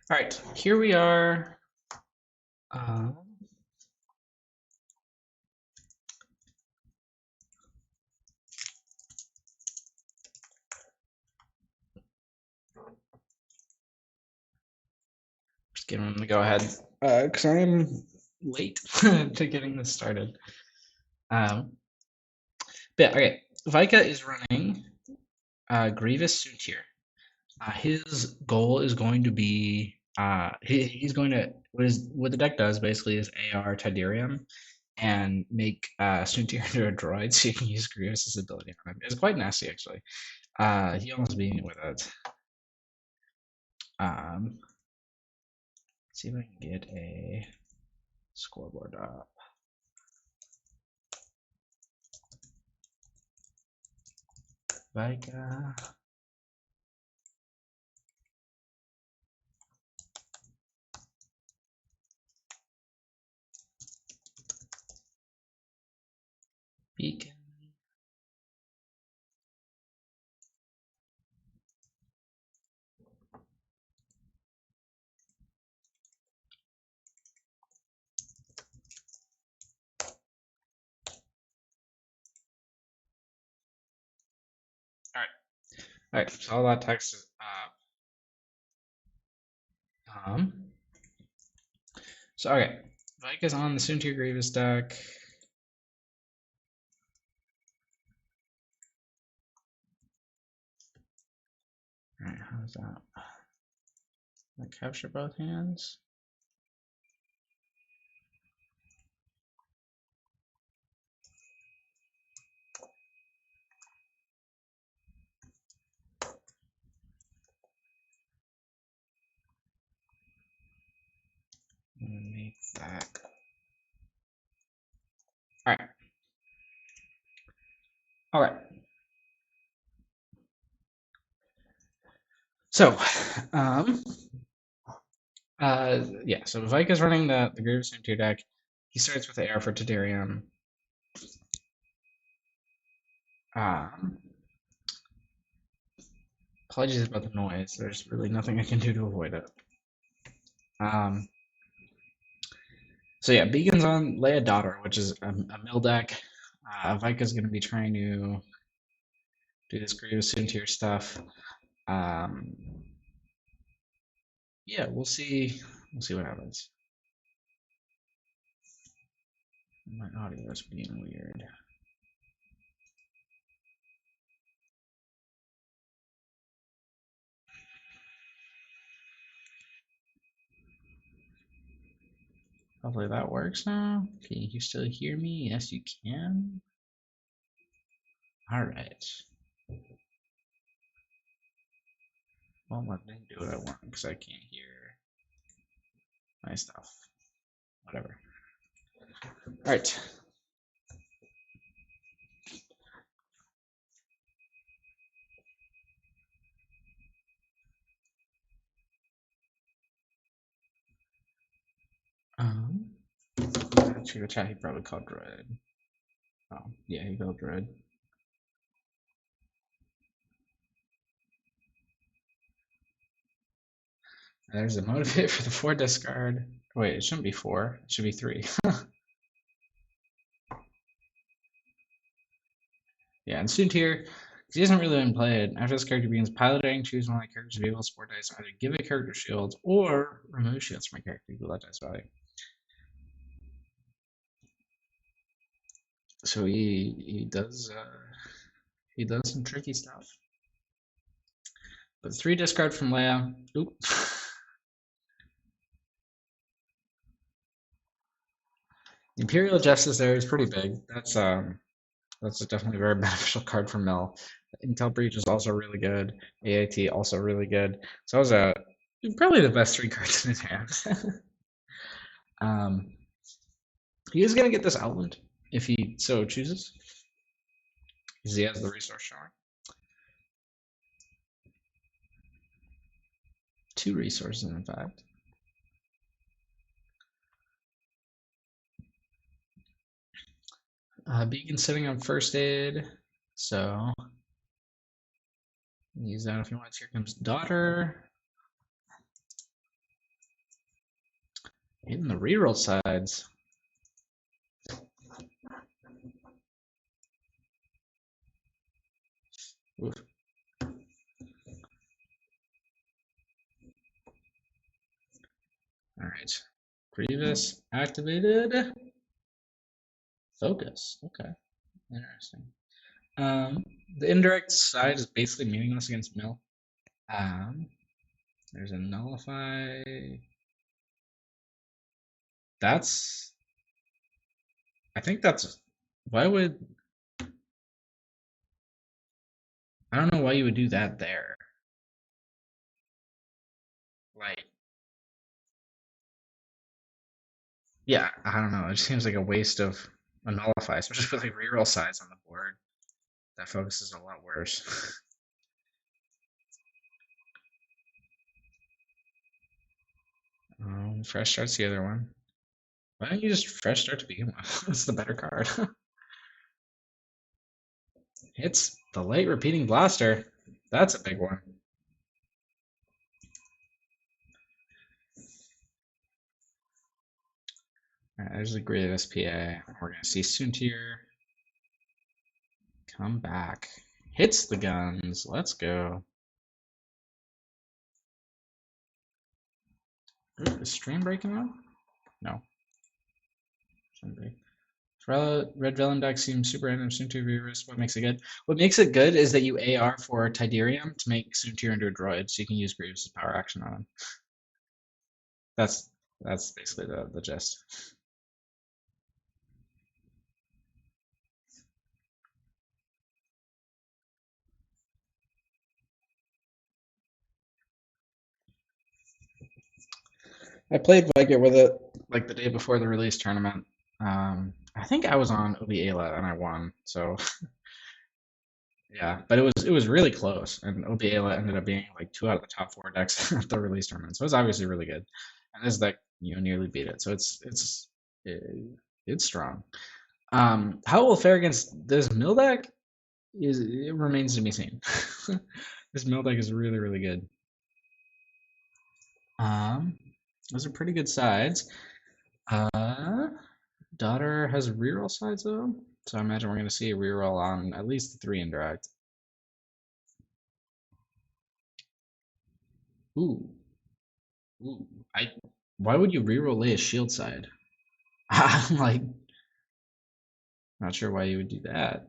All right, here we are. Um, just giving them the go ahead because I am late to getting this started. Um, but yeah, okay, Vika is running Grievous Soontir. His goal is going to be he's going to what the deck does basically is AR Tidarium and make Soontir into a droid so you can use Grievous's ability on him. It's quite nasty actually. He almost beat me with it. Let's see if I can get a scoreboard up. Vika. Beacon. All right. All right. So all that text is up. So okay. Vika's on the Soontir Grievous deck. All right. How's that? I capture both hands. Make that. All right. All right. So, yeah. So Vika's running the Grievous Soontir deck. He starts with the AR for Tadarium. Um, Apologies about the noise. There's really nothing I can do to avoid it. Um, so yeah, Beacon's on Leia Daughter, which is a mill deck. Vika's going to be trying to do this Grievous Soontir stuff. Um, yeah, we'll see. We'll see what happens. My audio is being weird. Hopefully that works now. Can you still hear me? Yes, you can. All right. Won't let me do what I want because I can't hear my stuff. Whatever. All right. Actually, the chat he probably called Dread. Oh, yeah, he called Dread. There's a motivate for the 4 discard. Wait, it shouldn't be 4. It should be 3. Yeah, and Soontir, because he hasn't really been played. After this character begins piloting, choose one of the character's available support dice. Either give a character shields or remove shields from a character. Equal that dice value. So he does some tricky stuff. But 3 discard from Leia. Oop. Imperial Justice there is pretty big. That's definitely a very beneficial card for Mill. Intel Breach is also really good. AIT also really good. So that was probably the best 3 cards in his hand. He is gonna get this Outland if he so chooses, because he has the resource showing. 2 resources, in fact. Beacon sitting on first aid, so use that if you want. Here comes Daughter. Hitting the reroll sides. Oof. All right. Grievous activated. Focus. Okay. Interesting. The indirect side is basically meaningless against mill. There's a nullify. That's. I think that's. Why would. I don't know why you would do that there. Like. Yeah, I don't know. It just seems like a waste of a nullify, especially with like reroll sides on the board. That focus is a lot worse. Fresh start's the other one. Why don't you just fresh start to begin with? That's the better card. It's the late repeating blaster. That's a big one. Alright, there's the great SPA. We're gonna see Soontier come back. Hits the guns. Let's go. Ooh, is stream breaking out? No. Red Villain deck seems super random. Soontier Virus. What makes it good? What makes it good is that you AR for Tiderium to make Soontier into a droid, so you can use Grievous' power action on him. That's basically the gist. I played Vika with it like the day before the release tournament. I think I was on Obi Ayla and I won. So yeah, but it was really close, and Obi Ayla ended up being like 2 out of the top 4 decks at the release tournament. So it's obviously really good, and this deck nearly beat it. So it's strong. How it will fare against this mill deck it remains to be seen. This mill deck is really good. Those are pretty good sides. Daughter has reroll sides though, so I imagine we're going to see a reroll on at least the 3 indirect. Ooh, ooh. Why would you reroll Leia's shield side? I'm like, not sure why you would do that.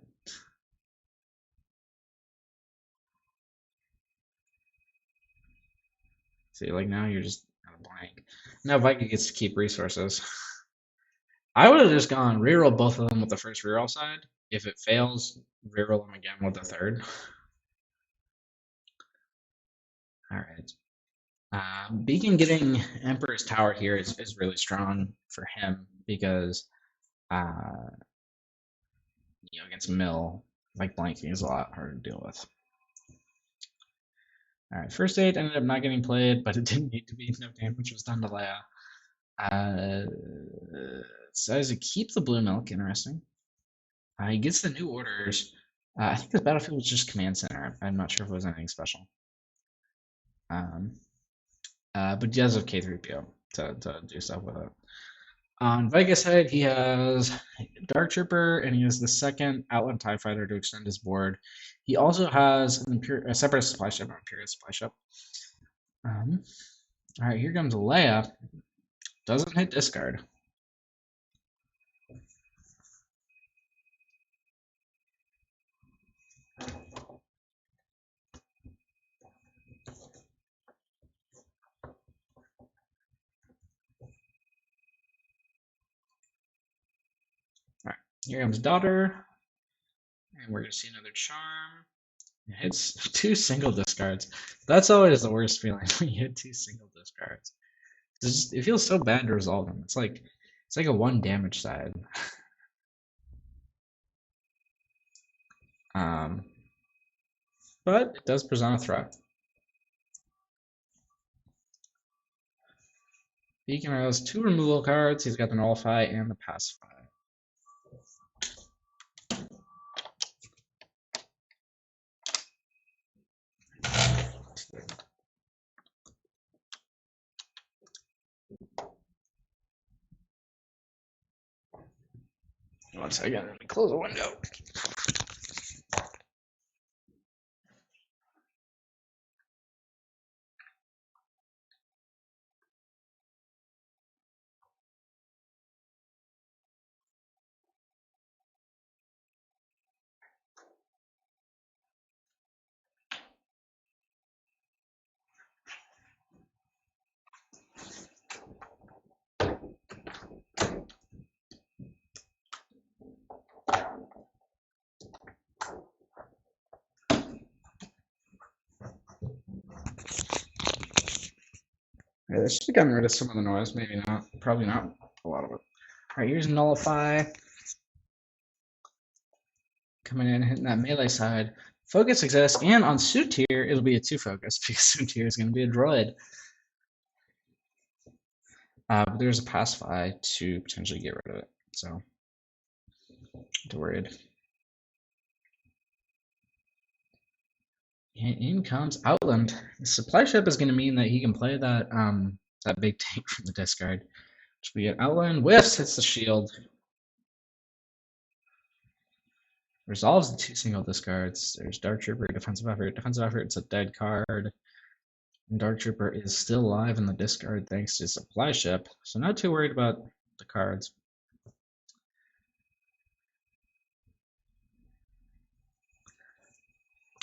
See, like now you're just at a blank. Now Vika gets to keep resources. I would have just gone reroll both of them with the first reroll side. If it fails, reroll them again with the third. All right. Beacon getting Emperor's Tower here is really strong for him because, uh, against Mill, like blanking is a lot harder to deal with. All right, first aid ended up not getting played, but it didn't need to be. No damage was done to Leia. Decides to keep the blue milk. Interesting. He gets the new orders. I think this battlefield was just command center. I'm not sure if it was anything special. But he does have K3PO to do stuff with it. On Vegas side, he has Dark Trooper, and he has the second Outland TIE Fighter to extend his board. He also has a separate supply ship, an Imperial supply ship. All right, here comes Leia. Doesn't hit discard. All right, here comes Daughter, and we're gonna see another Charm. It hits 2 single discards. That's always the worst feeling when you hit 2 single discards. It feels so bad to resolve them. It's like a 1 damage side. But it does present a threat. Beacon has 2 removal cards. He's got the Nullify and the Pacify. 1 second, let me close the window. Yeah, this should have gotten rid of some of the noise. Maybe not. Probably not a lot of it. All right, here's Nullify. Coming in, hitting that melee side. Focus exists, and on Suit Tier, it'll be a 2 focus because Suit Tier is going to be a droid. But there's a Pacify to potentially get rid of it, so not too worried. And in comes Outland. The supply ship is going to mean that he can play that that big tank from the discard. So we get Outland, whiffs, hits the shield. Resolves the 2 single discards. There's Dark Trooper, defensive effort. Defensive effort, it's a dead card. And Dark Trooper is still alive in the discard thanks to supply ship. So not too worried about the cards.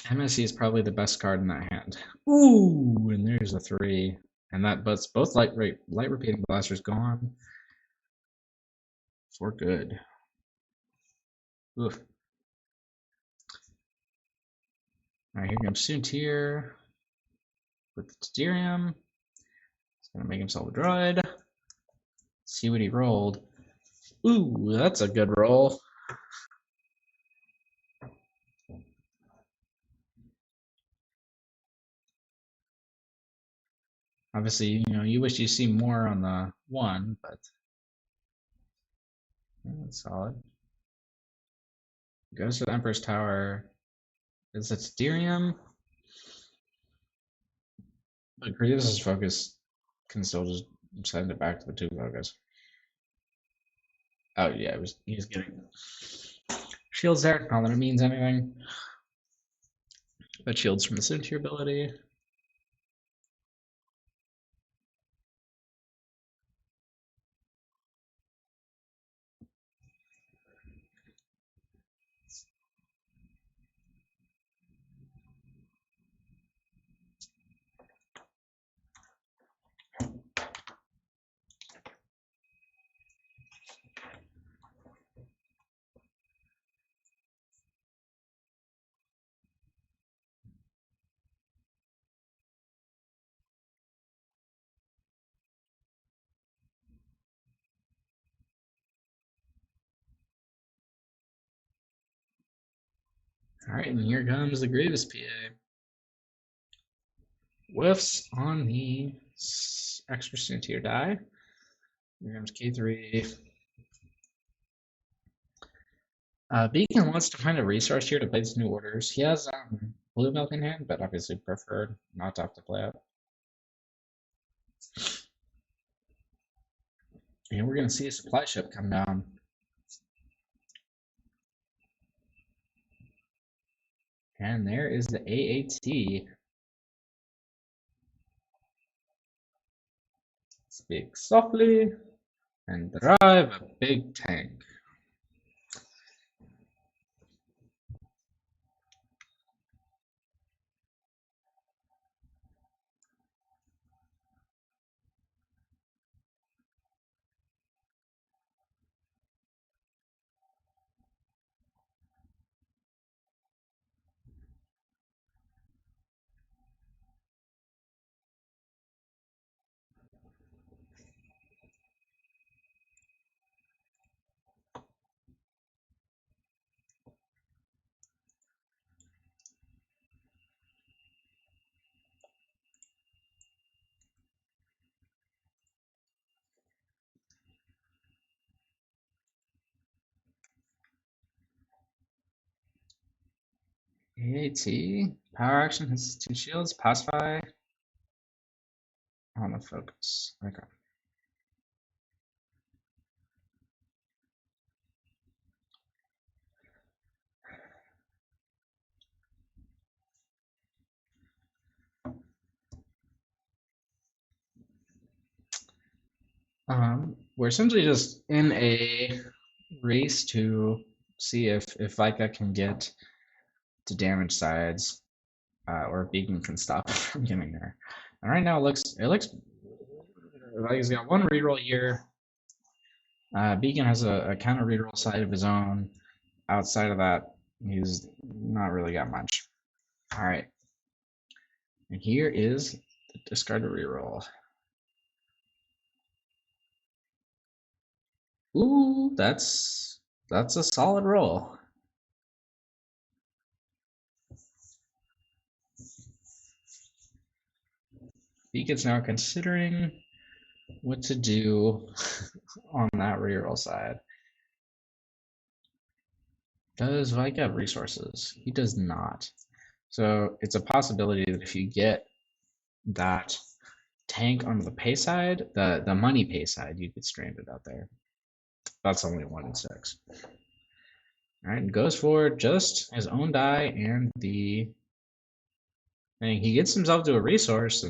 MSC is probably the best card in that hand. Ooh, and there's a 3. And that puts both light repeating blasters gone for good. Oof. Alright, here comes Soontir with the Tedirium. He's gonna make himself a droid. See what he rolled. Ooh, that's a good roll. Obviously, you wish you see more on the 1, but that's solid. Goes to the Emperor's Tower. Is it Tedirium? But Grievous' focus can still just send it back to the 2 focus. Oh yeah, he was getting shields there. Not that it means anything. But shields from the Soontir ability. Alright, and here comes the Grievous PA. Whiffs on the extra Soontir die. Here comes K3. Beacon wants to find a resource here to play these new orders. He has blue milk in hand, but obviously preferred not to have to play it. And we're going to see a supply ship come down. And there is the AAT. Speak softly and drive a big tank. AAT. Power action has 2 shields. Pacify. On the focus. Okay. We're essentially just in a race to see if Vika can get to damage sides, or if Beacon can stop from getting there. And right now it looks like he's got one reroll here. Beacon has a counter reroll side of his own. Outside of that, he's not really got much. All right, and here is the discarded reroll. Ooh, that's a solid roll. Beacon's now considering what to do on that reroll side. Does Vika have resources? He does not. So it's a possibility that if you get that tank on the pay side, the money pay side, you get stranded out there. That's only 1 in 6. All right, and goes for just his own die and the thing. He gets himself to a resource,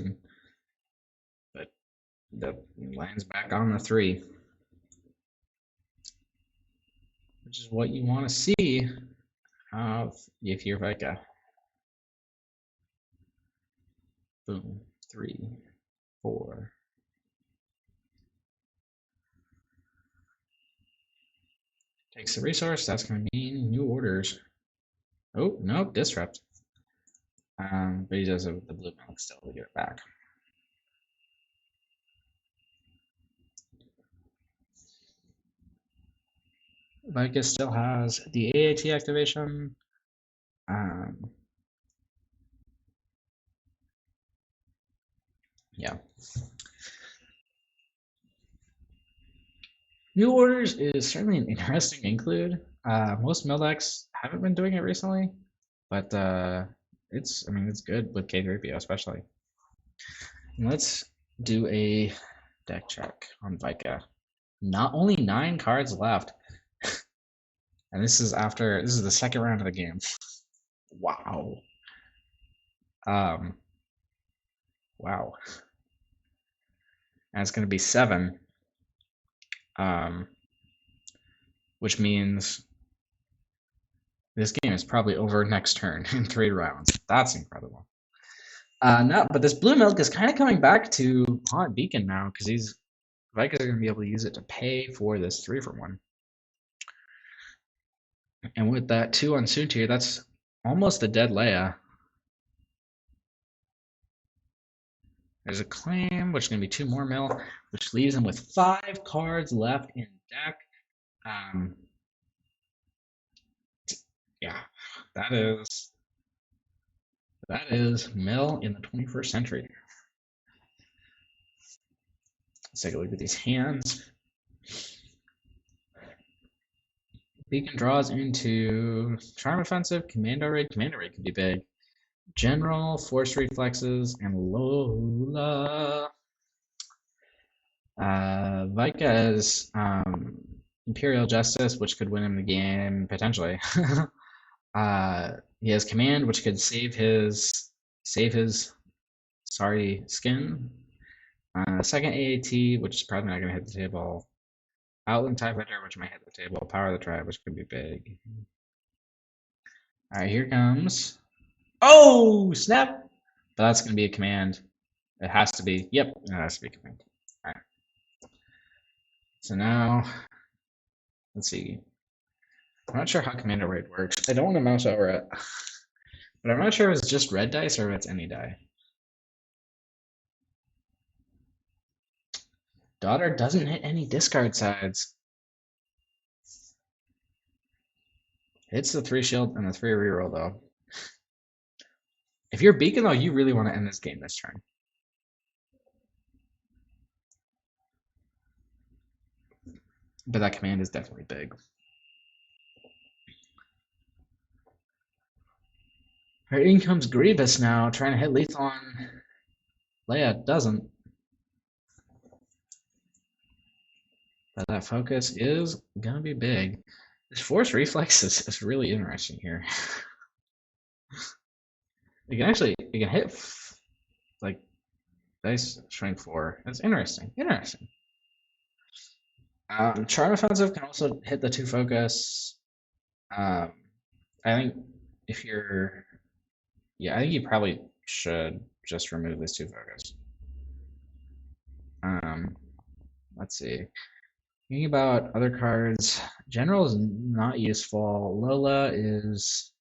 but that lands back on the 3, which is what you want to see if you're Vika. Boom, 3, 4. Takes the resource. That's going to mean new orders. Oh, nope, disrupt. But he does it with the blue milk still to get it back. Vika still has the AAT activation. Yeah. New orders is certainly an interesting include. Most mill decks haven't been doing it recently, but it's good with K3PO especially. And let's do a deck check on Vika. Not only 9 cards left, and this is the second round of the game. Wow. Wow. And it's going to be 7, which means this game is probably over next turn in 3 rounds. That's incredible. No, but this blue milk is kind of coming back to haunt Beacon now because Vika's going to be able to use it to pay for this 3 for 1. And with that 2 on Soontir, that's almost a dead Leia. There's a claim, which is going to be 2 more mill, which leaves him with 5 cards left in deck. Yeah, that is mill in the 21st century. Let's take a look at these hands. Beacon draws into Charm Offensive, Commando Raid. Commando Raid could be big. General, Force Reflexes, and Lola. Vika has Imperial Justice, which could win him the game, potentially. He has Command, which could save his sorry skin. Second AAT, which is probably not going to hit the table. Outland TIE Fighter, which might hit the table. Power of the Tribe, which could be big. All right, here comes. Oh, snap! But that's going to be a command. It has to be. Yep, it has to be a command. All right. So now, let's see. I'm not sure how Commander Raid works. I don't want to mouse over it. But I'm not sure if it's just red dice or if it's any die. Daughter doesn't hit any discard sides. Hits the 3 shield and the 3 reroll, though. If you're Beacon, though, you really want to end this game this turn. But that command is definitely big. Her in comes Grievous now, trying to hit lethal on Leia. Doesn't. But that focus is going to be big. This Force Reflex is really interesting here. It can hit like dice strength 4. That's interesting. Interesting. Charm Offensive can also hit the 2 focus. Um, I think if you're, yeah, I think you probably should just remove this 2 focus. Um, let's see. Thinking about other cards, General is not useful. Lola is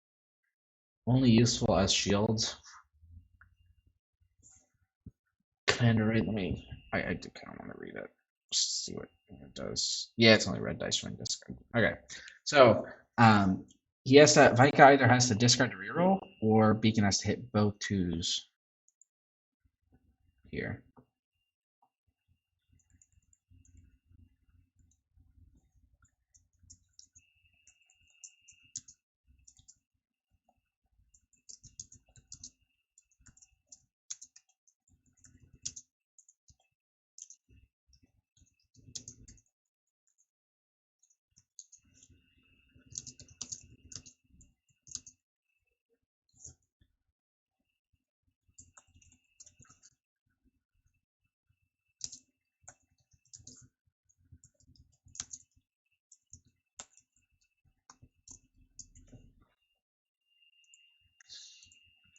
only useful as shields. Commander, right? I do kind of want to read it. Just see what it does. Yeah, it's only red dice from discard. Okay, so um, Vika either has to discard to reroll, or Beacon has to hit both 2s here.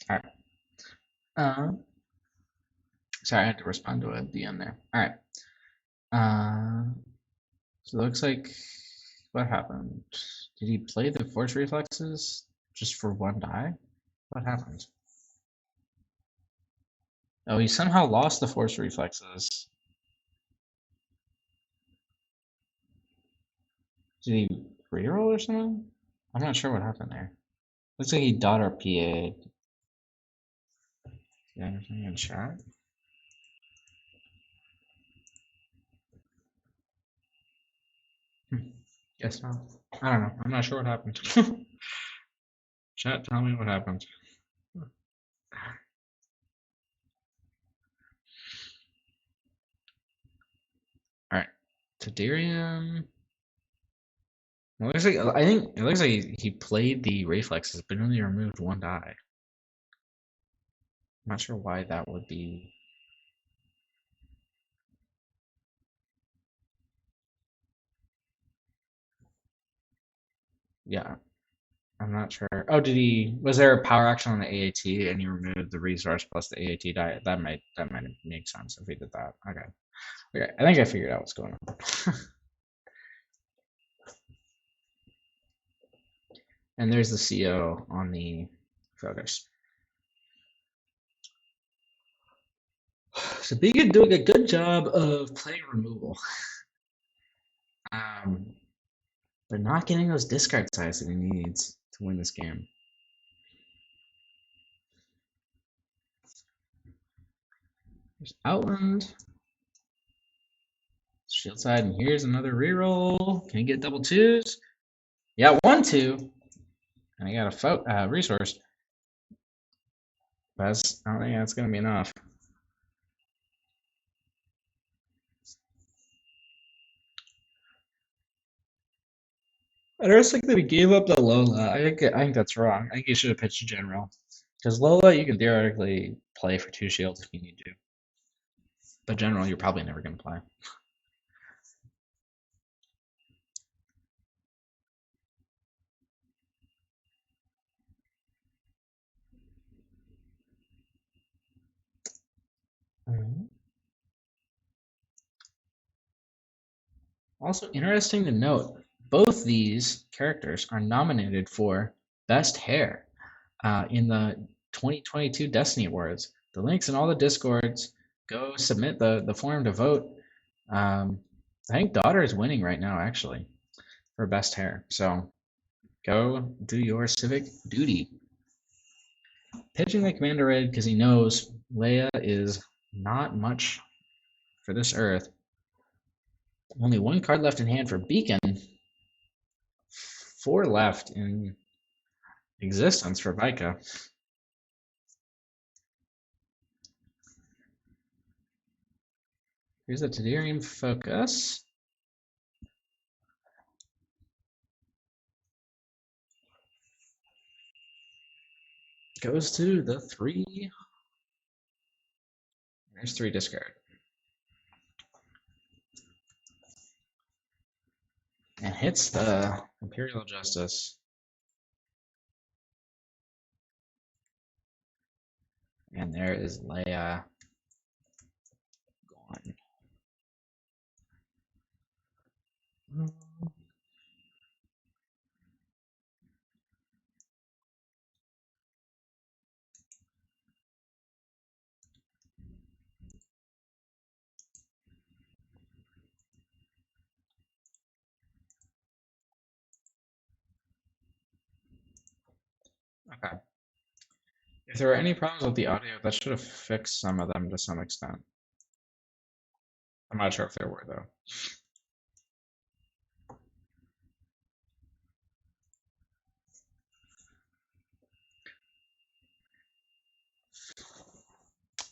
All right. Sorry, I had to respond to a DM there. All right. So it looks like what happened? Did he play the force reflexes just for 1 die? What happened? Oh, he somehow lost the force reflexes. Did he reroll or something? I'm not sure what happened there. Looks like he daughter PA'd. Yeah, anything in chat? Guess not. I don't know. I'm not sure what happened. Chat, tell me what happened. All right, Tadarium. It looks like I think it looks like he played the reflexes, but only removed 1 die. I'm not sure why that would be. Yeah, I'm not sure. Oh, did he? Was there a power action on the AAT and he removed the resource plus the AAT die? That might make sense if he did that. Okay. Okay, I think I figured out what's going on. And there's the CO on the focus. So Beacon doing a good job of playing removal. But not getting those discard size that he needs to win this game. There's Outland. Shield side, and here's another reroll. Can he get double 2s? Yeah, 1-2. And I got a resource. But I don't think that's going to be enough. I just think that he gave up the Lola. I think that's wrong. I think he should have pitched General. Because Lola, you can theoretically play for 2 shields if you need to. But General, you're probably never going to play. Also interesting to note, both these characters are nominated for Best Hair in the 2022 Destiny Awards. The links in all the discords. Go submit the form to vote. I think Daughter is winning right now, actually, for Best Hair. So go do your civic duty. Pitching the Commander Red because he knows Leia is not much for this Earth. Only 1 card left in hand for Beacon. 4 left in existence for Vika. Here's a Tadarium Focus. Goes to the 3. There's 3 discard. and hits the Imperial Justice. And there is Leia gone. Okay. If there were any problems with the audio, that should have fixed some of them to some extent. I'm not sure if there were, though.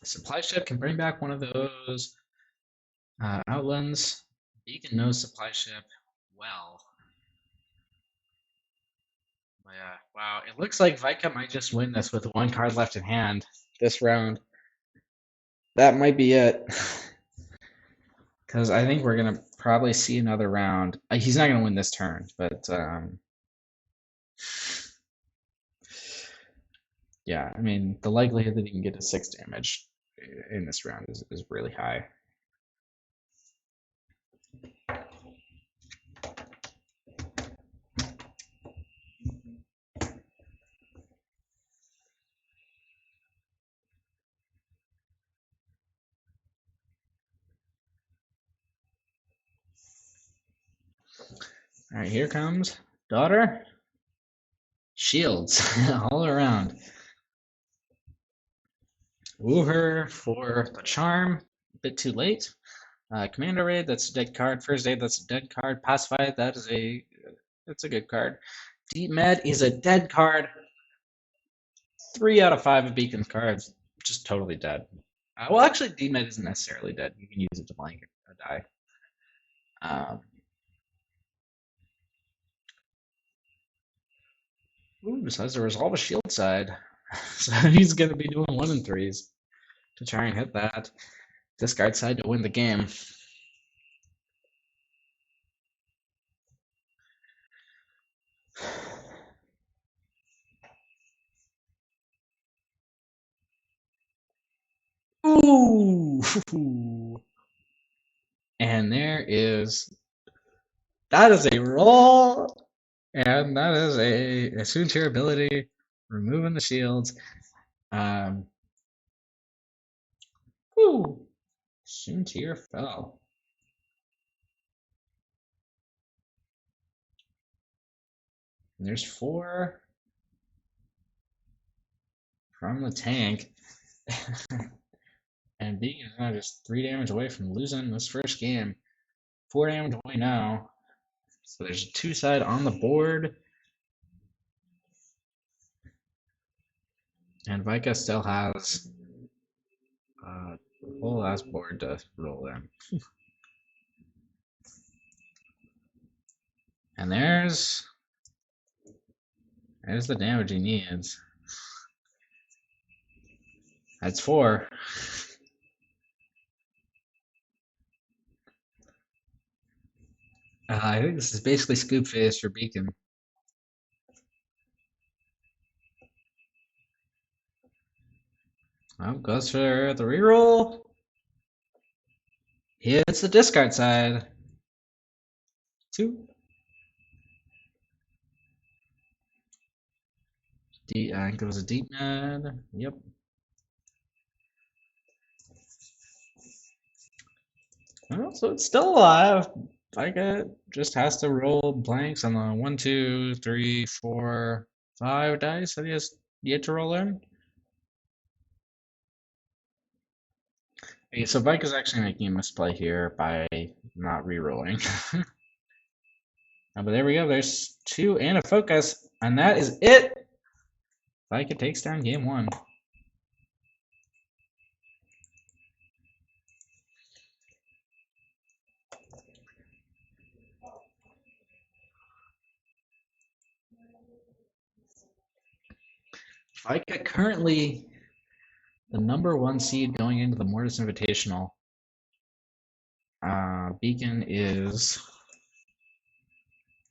Supply ship can bring back one of those outlands. Beacon knows supply ship well. But yeah, wow. It looks like Vika might just win this with one card left in hand this round. That might be it. Because I think we're going to probably see another round. He's not going to win this turn, but yeah, I mean, the likelihood that he can get to 6 damage in this round is really high. All right, here comes daughter. Shields all around. Woo her for the charm. A bit too late. Commander Raid, that's a dead card. First Aid, that's a dead card. Pacify, that's a good card. Deep Med is a dead card. 3 out of 5 of Beacon's cards, just totally dead. Well, actually, Deep Med isn't necessarily dead. You can use it to blank a die. Decides to resolve a shield side. So he's going to be doing 1 and 3s to try and hit that discard side to win the game. Ooh! And that is a roll, and that is a assume tier ability, removing the shields. Assume tier fell. And there's 4 from the tank. And Beacon is now just 3 damage away from losing this first game. 4 damage away now. So there's a 2 side on the board. And Vika still has a whole ass board to roll in. And there's the damage he needs. That's 4. I think this is basically scoop phase for Beacon. Oh, goes for the reroll. Hits the discard side. 2. Goes a deep med. Yep. Well, so it's still alive. Vika just has to roll blanks on the 1, 2, 3, 4, 5 dice that he has yet to roll in. Okay, so Vika's actually making a misplay here by not re-rolling. But there we go. There's 2 and a focus, and that is it. Vika takes down game 1. Vika currently the number 1 seed going into the Mortis Invitational. Beacon is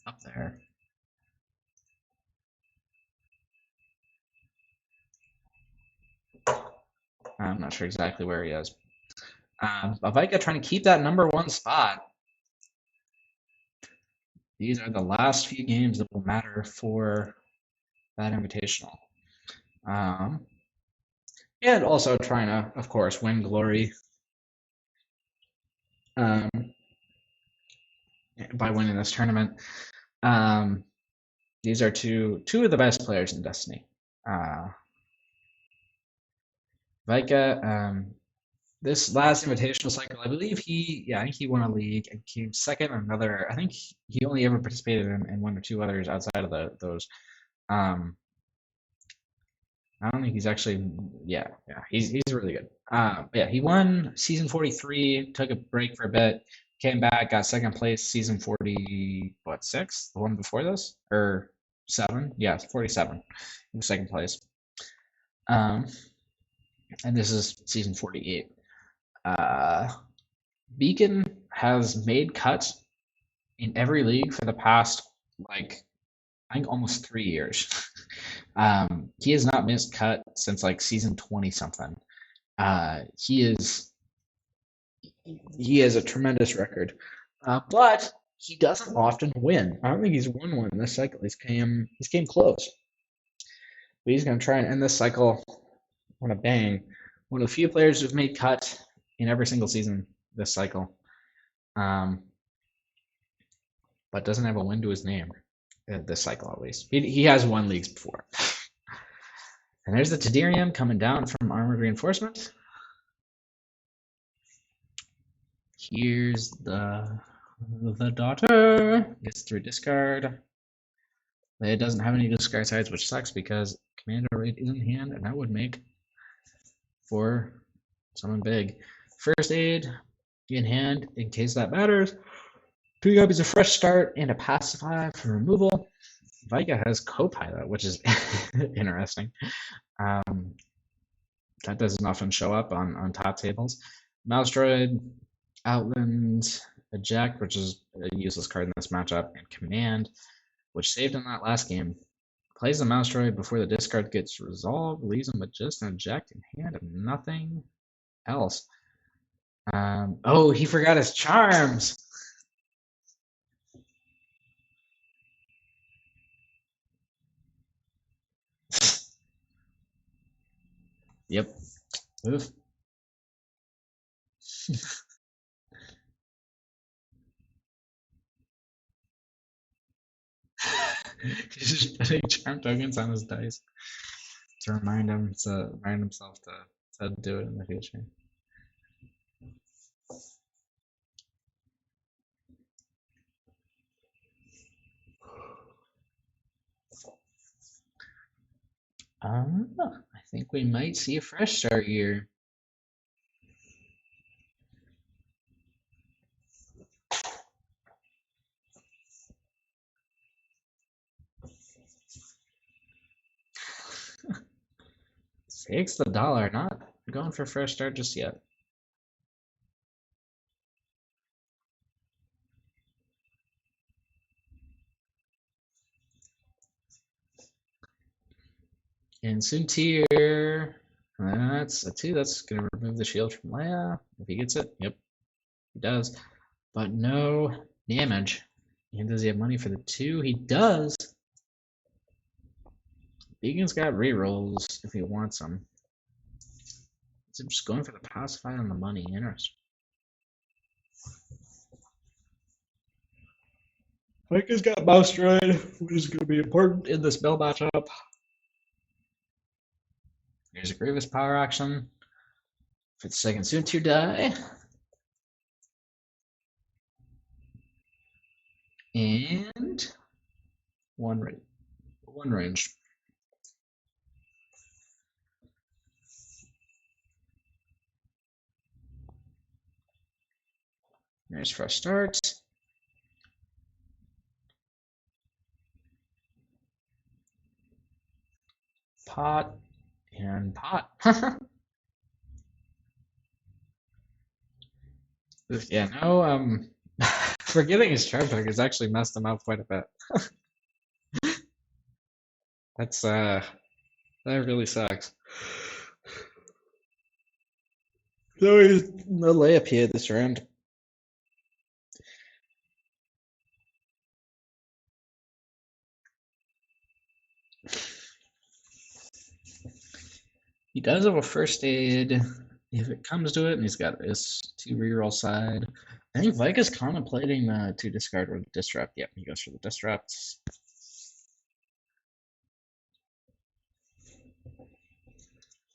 up there. I'm not sure exactly where he is. But Vika trying to keep that #1 spot. These are the last few games that will matter for that invitational. And also trying to, of course, win glory by winning this tournament. These are two of the best players in Destiny. Vika, this last invitational cycle, I believe I think he won a league and came second in another. I think he only ever participated in one or two others outside of those. I don't think he's actually. Yeah, he's really good. Yeah, he won season 43, took a break for a bit, came back, got second place season 46, the one before this or 7, yeah, 47, in second place. And this is season 48. Beacon has made cuts in every league for the past I think almost 3 years. He has not missed cut since season 20 something. He has a tremendous record, but he doesn't often win. I don't think he's won one this cycle. He's came close, but he's going to try and end this cycle on a bang. One of the few players who've made cut in every single season this cycle, but doesn't have a win to his name this cycle at least. He has won leagues before. And there's the Tedirium coming down from Armored Reinforcement. Here's the daughter. Gets through discard. It doesn't have any discard sides, which sucks because Commander Raid is in hand, and that would make for someone big. First aid in hand in case that matters. 2 copies of Fresh Start and a Pacify for removal. Vika has Copilot, which is interesting. That doesn't often show up on top tables. Mouse Droid, Outland, Eject, which is a useless card in this matchup, and Command, which saved in that last game. Plays the Mouse Droid before the discard gets resolved, leaves him with just an Eject in hand and nothing else. Oh, he forgot his charms! Yep. Oof. He's just putting charm tokens on his dice to remind himself to do it in the future. I think we might see a fresh start here. Takes the dollar, not going for fresh start just yet. And Soontir, that's a 2. That's going to remove the shield from Leia. If he gets it, yep, he does. But no damage. And does he have money for the 2? He does. Beacon's got rerolls if he wants them. Is just going for the pacify on the money? Interesting. Vika's got Mouse Droid, which is going to be important in this spell matchup. There's a Grievous power action for the second Soontir die. And one range. There's fresh start. Pot and pot. Yeah, no, Forgetting his charm tag has actually messed him up quite a bit. That's that really sucks. So he's no layup here this round. He does have a first aid if it comes to it, and he's got his 2 reroll side. I think Vika's contemplating to discard or disrupt. Yep, he goes for the disrupt.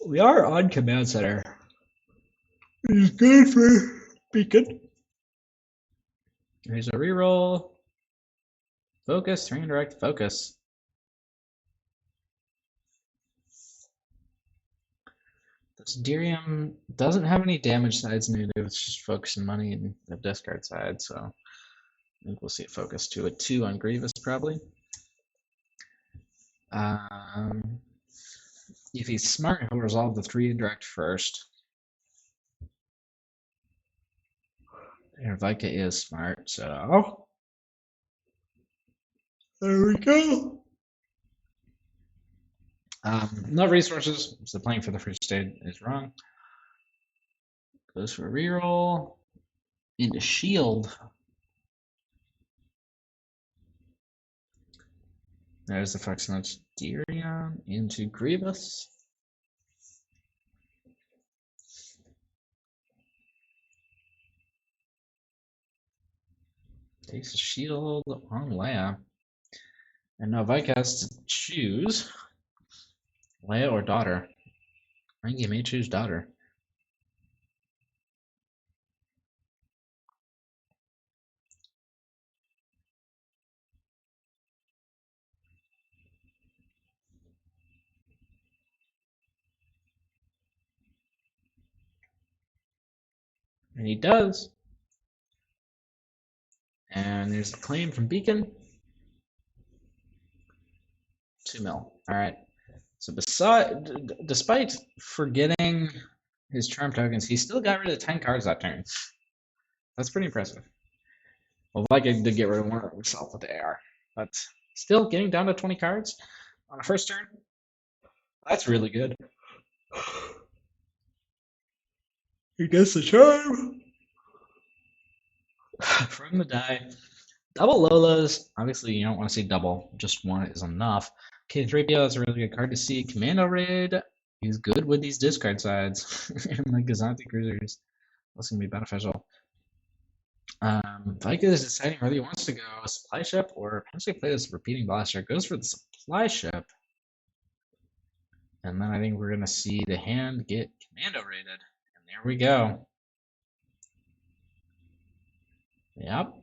We are on command center. He's good for Beacon. There's a reroll. Focus, turn direct, focus. This Dirium doesn't have any damage sides needed. It's just focus and money and the discard side. So I think we'll see a focus to a 2 on Grievous probably. If he's smart, he'll resolve the 3 indirect first. And Vika is smart, so there we go. No resources, so playing for the first aid is wrong. Goes for a reroll. Into shield. There's the Fox Notes Dirion into Grievous. Takes a shield on Leia. And now Vika has to choose Leia or daughter. I think he may choose daughter. And he does. And there's a claim from Beacon. 2 mil. Alright. So despite forgetting his charm tokens, he still got rid of 10 cards that turn. That's pretty impressive. Well, Vika did get rid of one of himself with the AR. But still getting down to 20 cards on a first turn. That's really good. He gets the charm from the die. Double Lolas. Obviously, you don't want to see double. Just one is enough. K3PO is a really good card to see. Commando Raid. He's good with these discard sides. And the Gazanti Cruisers. That's going to be beneficial. Vika is deciding whether he wants to go supply ship or potentially play this repeating blaster. Goes for the supply ship. And then I think we're going to see the hand get commando rated. And there we go. Yep.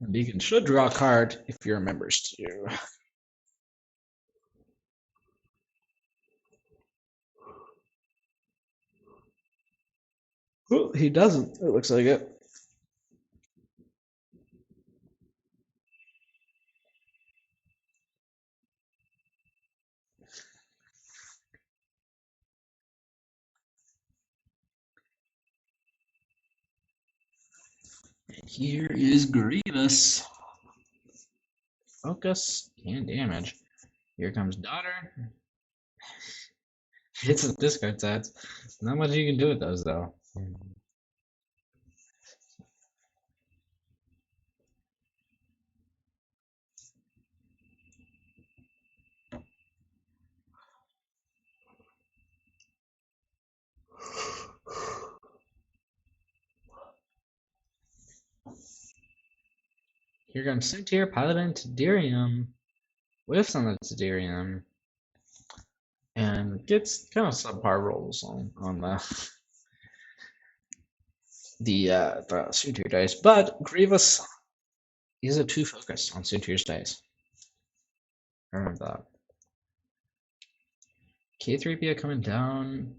And Beacon should draw a card if he remembers to. Oh, he doesn't. It looks like it. And here is Grievous. Focus and damage. Here comes Daughter. Hits with discard sets. Not much you can do with those though. Here comes Suntier, Paladin, Tedirium. Whiffs on the Tedirium. And gets kind of subpar rolls on the Suntier dice. But Grievous is a 2 focus on Suntier's dice. I remember that. K3PO coming down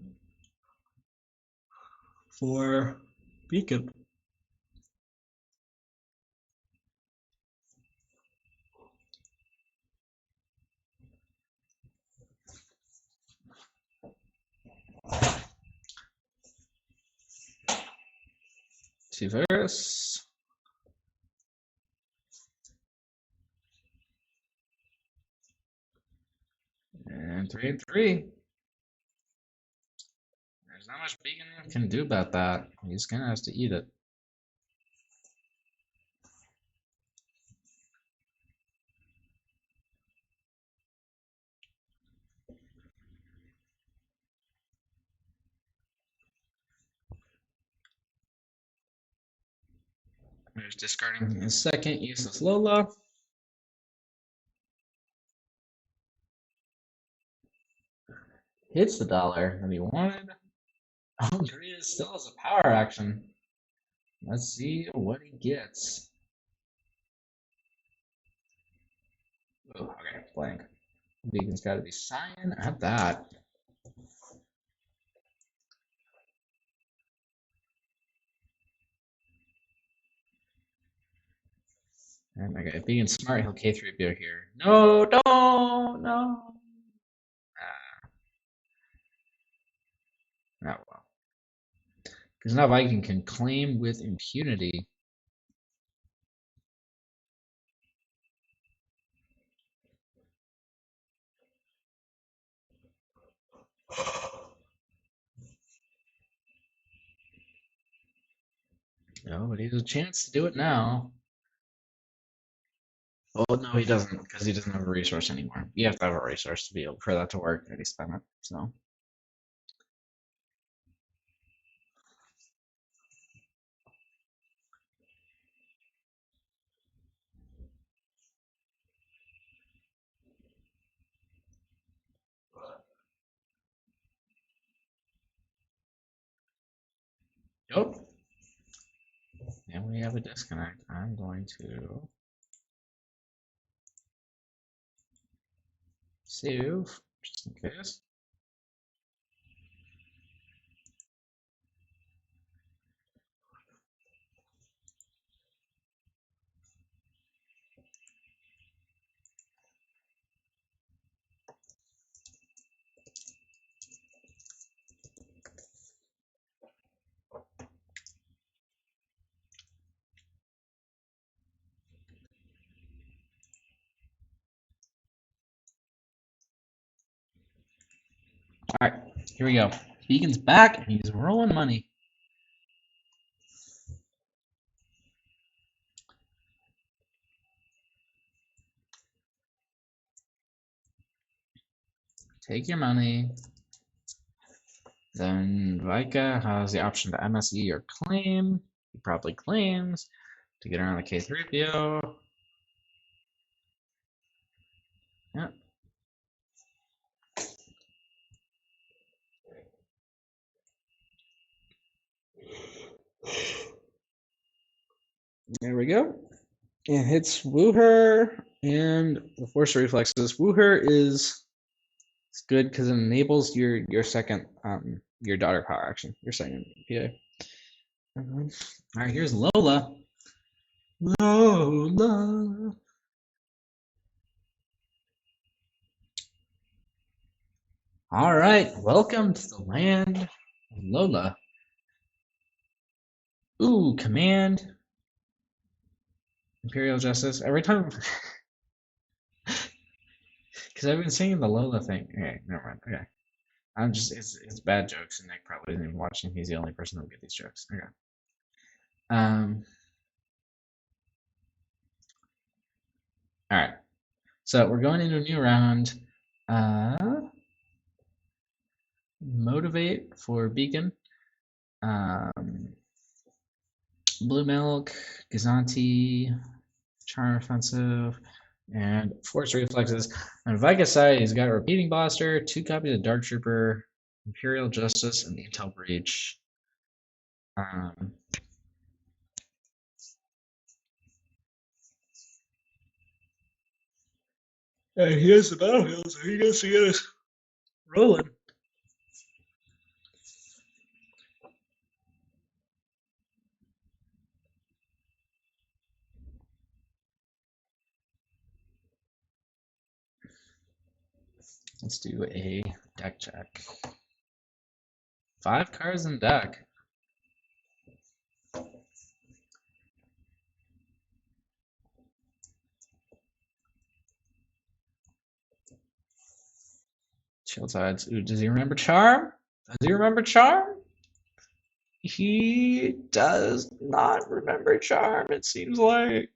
for Beacon. Severus. And 3 and 3. There's not much Beacon can do about that. He's gonna have to eat it. There's discarding his second useless Lola. Hits the dollar that he wanted. Oh, Drea still has a power action. Let's see what he gets. Oh, okay, blank. Beacon's got to be cyan at that. And okay, if Beacon's smart, he'll K3PO here. No, don't, no. Oh well. Because now Viking can claim with impunity. No, but he has a chance to do it now. Well, no, he doesn't, because he doesn't have a resource anymore. You have to have a resource to be able for that to work, and he spent it. So. Yep. And we have a disconnect. I'm going to save, just in case. All right, here we go. Beacon's back, and he's rolling money. Take your money. Then Vika has the option to MSE or claim. He probably claims to get around the K3PO. Yep. There we go. It hits Wooher and the Force Reflexes. Wooher is good because it enables your second your daughter power action, your second PA. All right, here's Lola. Lola. All right, welcome to the land of Lola. Ooh, command. Imperial Justice. Every time. Because I've been saying the Lola thing. Okay, never mind. Okay. I'm just, it's bad jokes, and Nick probably isn't even watching. He's the only person who'll get these jokes. Okay. All right. So we're going into a new round. Motivate for Beacon. Blue Milk, Gazanti, Charm Offensive, and Force Reflexes. On Vika's side, he's got a Repeating Blaster, 2 copies of Dark Trooper, Imperial Justice, and the Intel Breach. He has the battlefield, so he gets to get us rolling. Let's do a deck check. 5 cards in deck. Shield sides. Ooh, does he remember Charm? Does he remember Charm? He does not remember Charm, it seems like.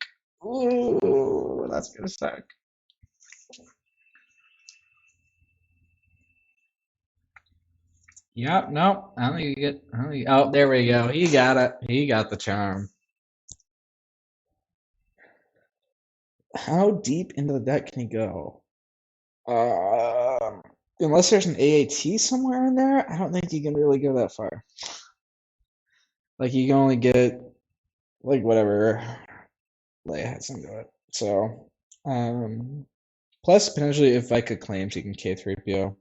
Ooh, that's gonna suck. Yep, nope. I don't think you get. I don't think, oh, there we go. He got it. He got the charm. How deep into the deck can he go? Unless there's an AAT somewhere in there, I don't think you can really go that far. Like you can only get like whatever Leia has into it. So, plus potentially if Vika claims he can K3PO,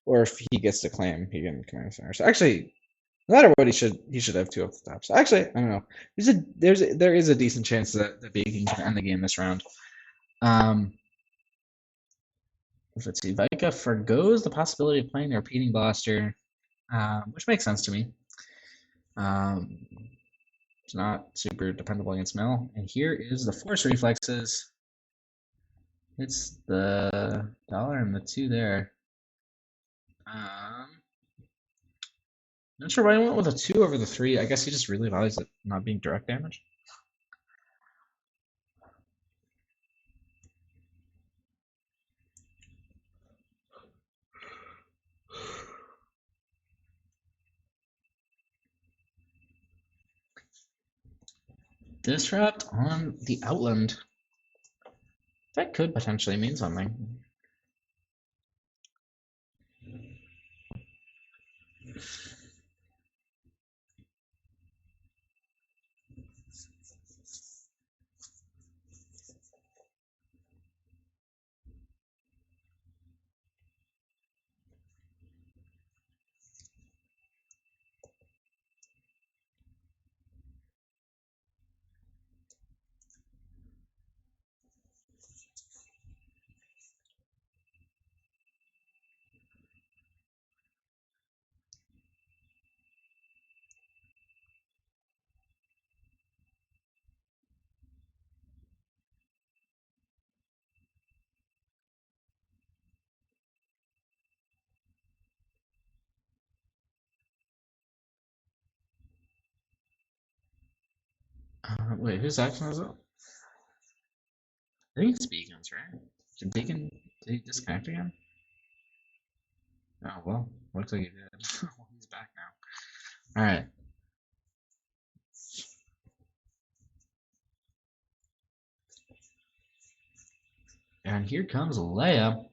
or if he gets to claim he can command center. So actually, no matter what, he should have two off the top. So actually, I don't know. There is a decent chance that Beacon can end the game this round. Let's see. Vika forgoes the possibility of playing the repeating blaster, which makes sense to me. It's not super dependable against Mel. And here is the force reflexes. It's the dollar and the two there. Not sure why I went with a 2 over the 3. I guess he just really values it not being direct damage. Disrupt on the Outland. That could potentially mean something. Wait, whose action is it? I think it's Beacon's, right? Did Beacon did he disconnect again? Oh well, looks like he did. He's back now. All right. And here comes Leia.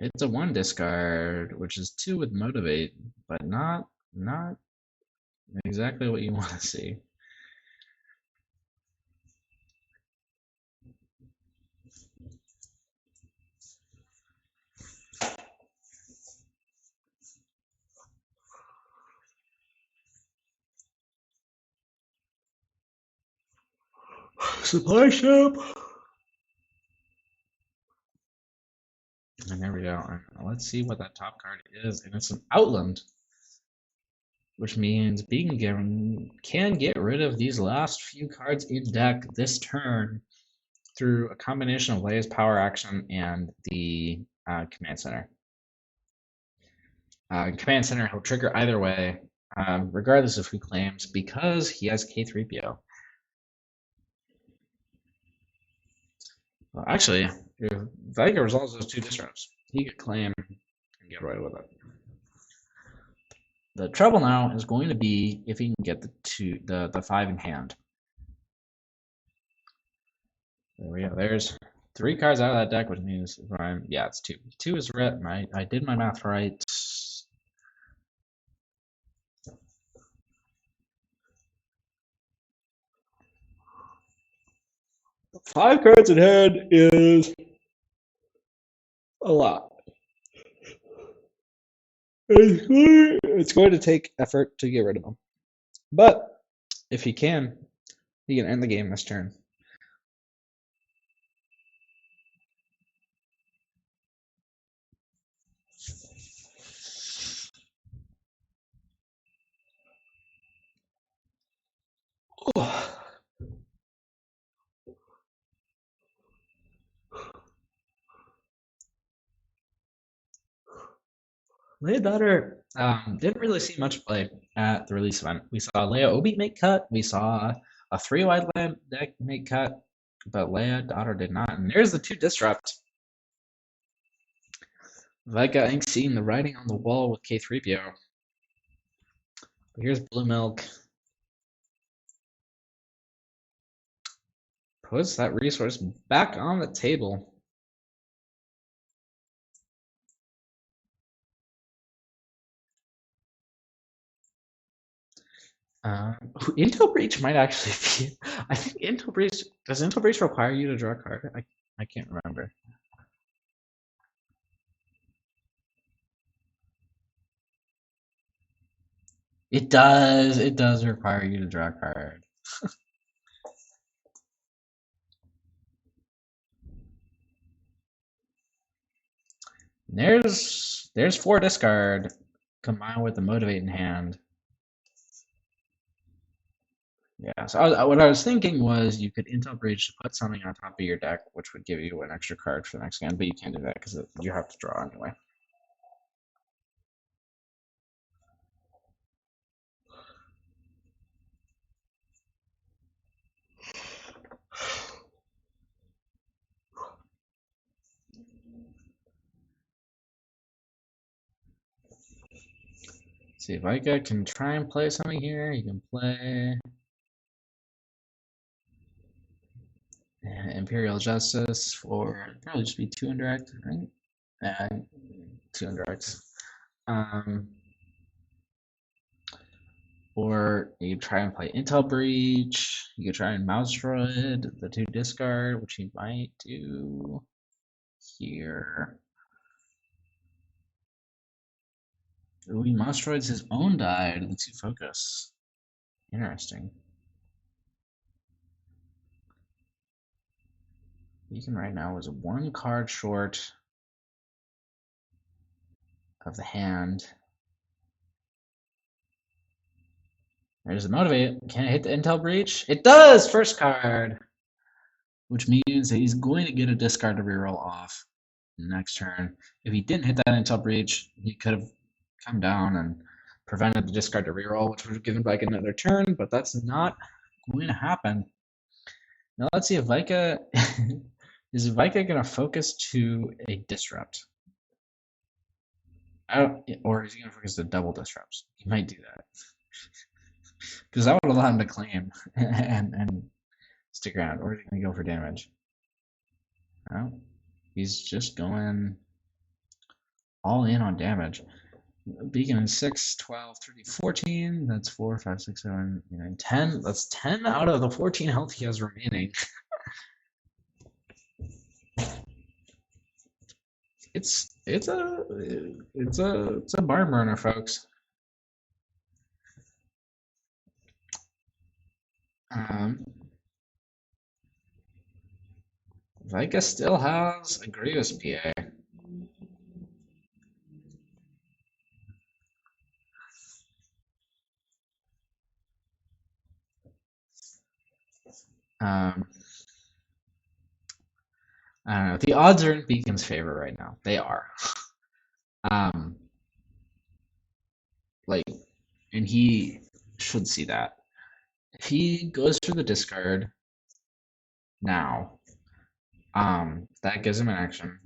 It's a 1 discard, which is 2 with motivate, but not exactly what you want to see. Supply shop. And there we go. Let's see what that top card is. And it's an Outland, which means Beacon can get rid of these last few cards in deck this turn through a combination of Leia's power action and the command center. Command center will trigger either way, regardless of who claims, because he has K3PO. Well, actually, if Vika resolves those 2 disrupts, he could claim and get right with it. The trouble now is going to be if he can get the 5 in hand. There we go. There's 3 cards out of that deck, which means yeah, it's 2. 2 is red. I did my math right. 5 cards in hand is a lot. It's going to take effort to get rid of them. But if he can end the game this turn. Leia Daughter didn't really see much play at the release event. We saw Leia Obi make cut. We saw a 3-wide lamp deck make cut, but Leia Daughter did not. And there's the 2 disrupt. Vika, I think, seeing the writing on the wall with K3PO. But here's Blue Milk. Puts that resource back on the table. Intel Breach might actually be. I think Intel Breach. Does Intel Breach require you to draw a card? I can't remember. It does. It does require you to draw a card. There's 4 discard combined with the motivate in hand. Yeah, so what I was thinking was you could Intel Breach to put something on top of your deck, which would give you an extra card for the next game, but you can't do that because you have to draw anyway. See if Vika can try and play something here. He can play Imperial Justice for probably just be 2 indirect, right? And 2 indirects. Or you could try and play Intel Breach. You could try and Mouse Droid, the 2 discard, which he might do here. Ooh, he Mouse Droids his own die to the 2 focus. Interesting. Beacon right now is 1 card short of the hand. There's the motivate. Can it hit the Intel Breach? It does! First card! Which means that he's going to get a discard to reroll off next turn. If he didn't hit that Intel Breach, he could have come down and prevented the discard to reroll, which would have given Vika another turn, but that's not going to happen. Now let's see if Vika is Vika going to focus to a disrupt. Or is he going to focus to double disrupts? He might do that. Because that would allow him to claim and stick around. Or is he going to go for damage? No. He's just going all in on damage. Beacon is 6, 12, 13, 14. That's 4, 5, 6, 7, 8, 9, 10. That's 10 out of the 14 health he has remaining. It's a barn burner, folks. Vika still has a Grievous PA. I don't know. The odds are in Beacon's favor right now. They are. And he should see that. If he goes for the discard now, that gives him an action.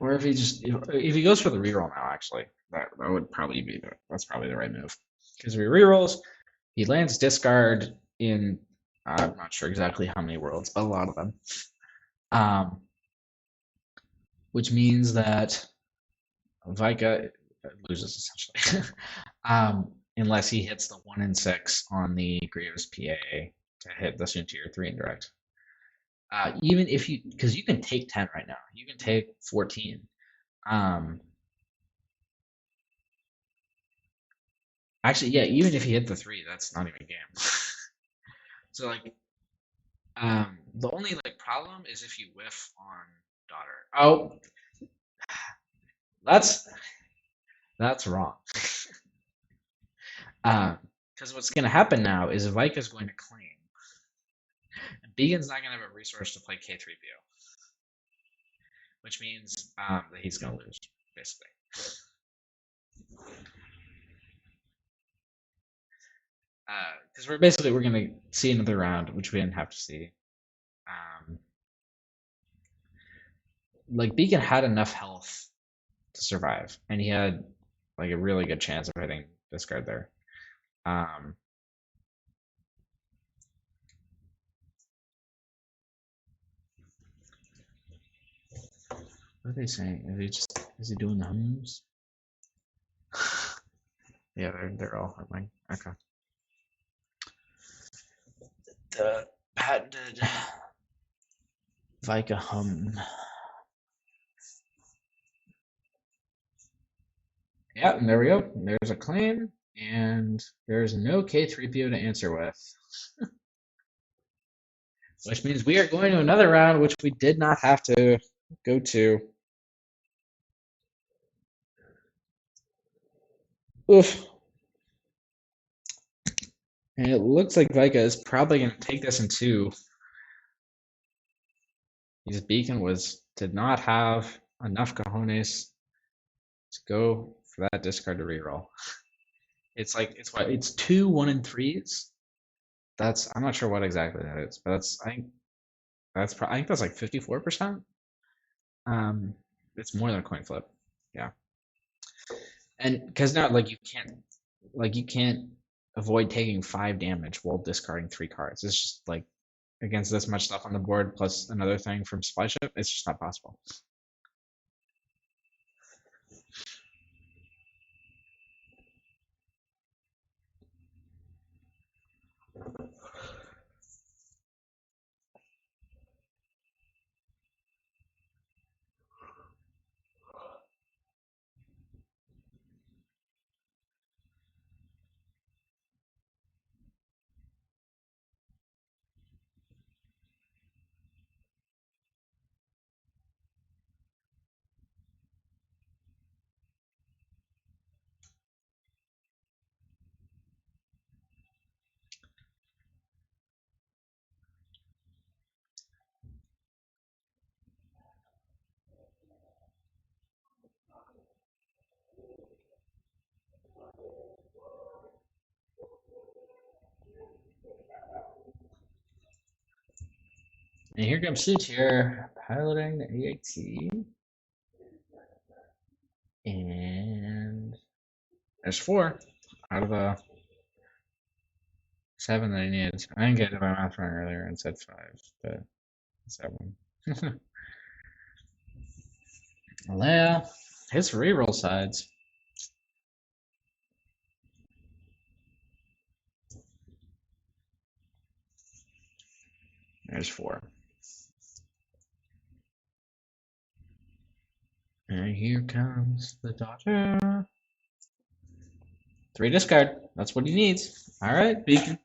Or if he goes for the reroll now, actually, that would probably be that's probably the right move. Because if he rerolls, he lands discard in I'm not sure exactly how many worlds, but a lot of them. Which means that Vika loses essentially, unless he hits the 1 in 6 on the Grievous PA to hit the Tier 3 indirect. Even if because you can take 10 right now, you can take 14. Actually, yeah, even if you hit the 3, that's not even a game. So like, the only problem is if you whiff on Daughter. Oh, that's wrong. Because what's going to happen now is Vika's going to claim. And Beacon's not going to have a resource to play K3PO, which means that he's going to lose, basically. Because we're going to see another round, which we didn't have to see. Like Beacon had enough health to survive, and he had like a really good chance of hitting this card there. What are they saying? Is he doing the hums? Yeah, they're all humming. Okay. The patented Vika hum. Yeah, and there we go. There's a claim, and there's no K3PO to answer with. Which means we are going to another round, which we did not have to go to. Oof. And it looks like Vika is probably going to take this in two. His Beacon did not have enough cojones to go for that discard to reroll. It's two 1 and 3s. I'm not sure what exactly that is, but I think that's like 54%. It's more than a coin flip. Yeah. And because now you can't avoid taking 5 damage while discarding 3 cards. It's just like against this much stuff on the board plus another thing from Supply Ship, it's just not possible. And here comes Suits here, piloting the AAT. And there's 4 out of the 7 that he needs. I didn't get it by math wrong earlier and said 5, but it's that one. Leia, his reroll sides. There's 4. And here comes the daughter. 3 discard. That's what he needs. All right, Beacon.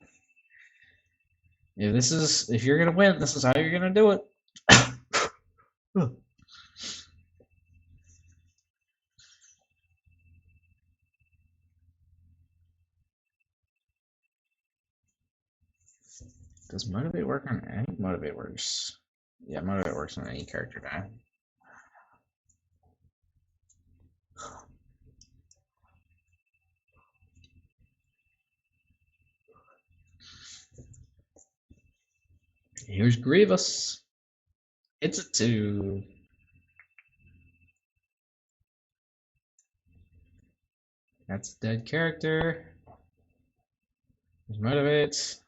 If you're gonna win, this is how you're gonna do it. Does Motivate work on any? Motivate works. Yeah, Motivate works on any character die. Here's Grievous. It's a 2. That's a dead character. There's Motivates.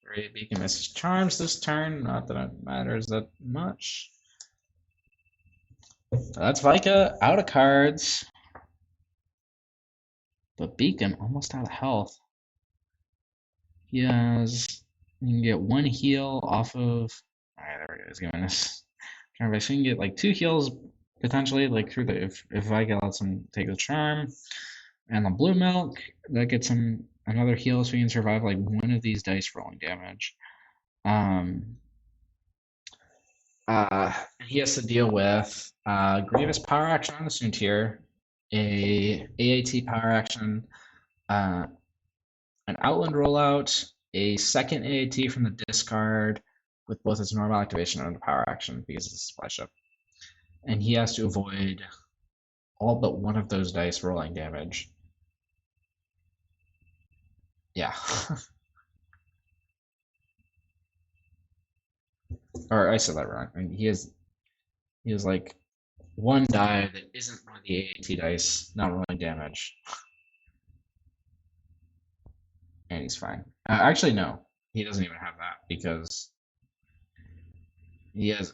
Great, Beacon misses Charms this turn. Not that it matters that much. So that's Vika out of cards. But Beacon almost out of health. You can get 1 heal off of. Alright, there we go. He's giving us. So you can get like 2 heals potentially, like through the if Vika lets him take the charm. And the blue milk, that gets him another heal so he can survive like 1 of these dice rolling damage. He has to deal with Grievous power action on the Soontir, a AAT power action, an Outland rollout, a second AAT from the discard with both its normal activation and a power action because it's a supply ship. And he has to avoid all but one of those dice rolling damage. Yeah. Or I said that wrong. I mean, he has like one die that isn't one of the AAT dice, not rolling damage. And he's fine. Actually, no. He doesn't even have that because he has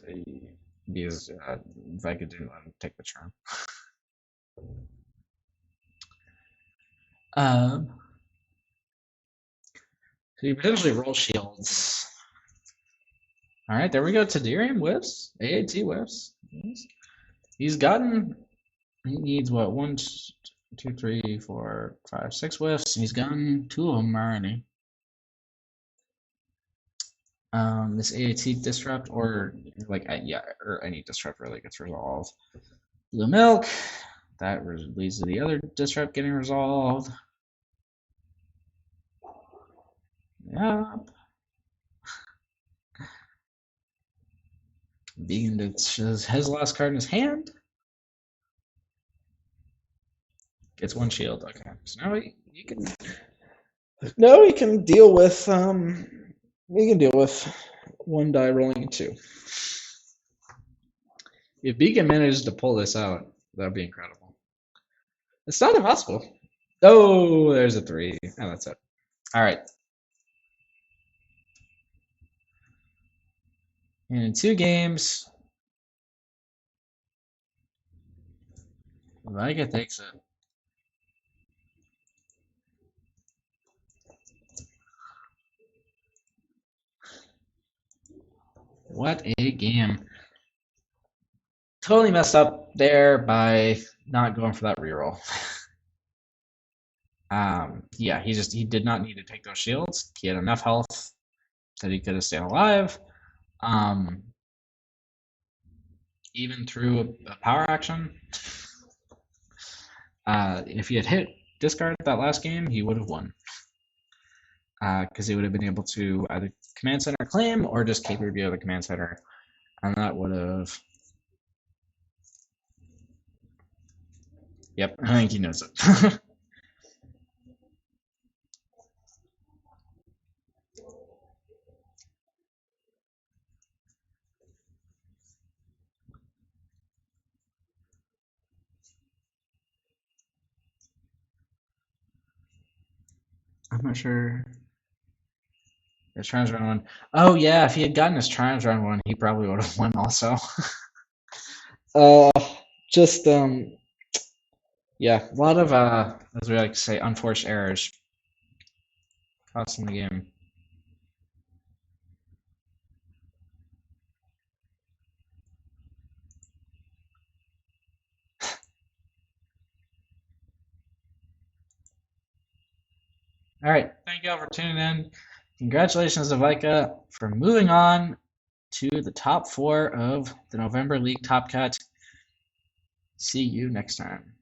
Vika didn't let him take the turn. So you potentially roll shields. All right, there we go. Tadirium whiffs. AAT whiffs. He's gotten. He needs what? 1, 2, 3, 4, 5, 6 whiffs. He's gotten 2 of them already. This AAT disrupt or like or any disrupt really gets resolved. Blue milk. That leads to the other disrupt getting resolved. Yep. Beacon shows his last card in his hand. Gets 1 shield. Okay. So now you can. No, we can deal with 1 die rolling a 2. If Beacon manages to pull this out, that'd be incredible. It's not impossible. Oh, there's a 3. Oh, that's it. All right. And in 2 games, Vika takes it. What a game. Totally messed up there by not going for that reroll. Yeah, he did not need to take those shields. He had enough health that he could have stayed alive. Even through a power action. If he had hit discard that last game, he would have won. Because he would have been able to either command center claim or just keep review of the command center. And that would have. Yep, I think he knows it. I'm not sure. His Triumphs round 1. Oh yeah, if he had gotten his Triumphs round 1, he probably would have won also. Just yeah, a lot of as we like to say, unforced errors costing the game. All right, thank you all for tuning in. Congratulations to Vika for moving on to the top 4 of the November League Top Cut. See you next time.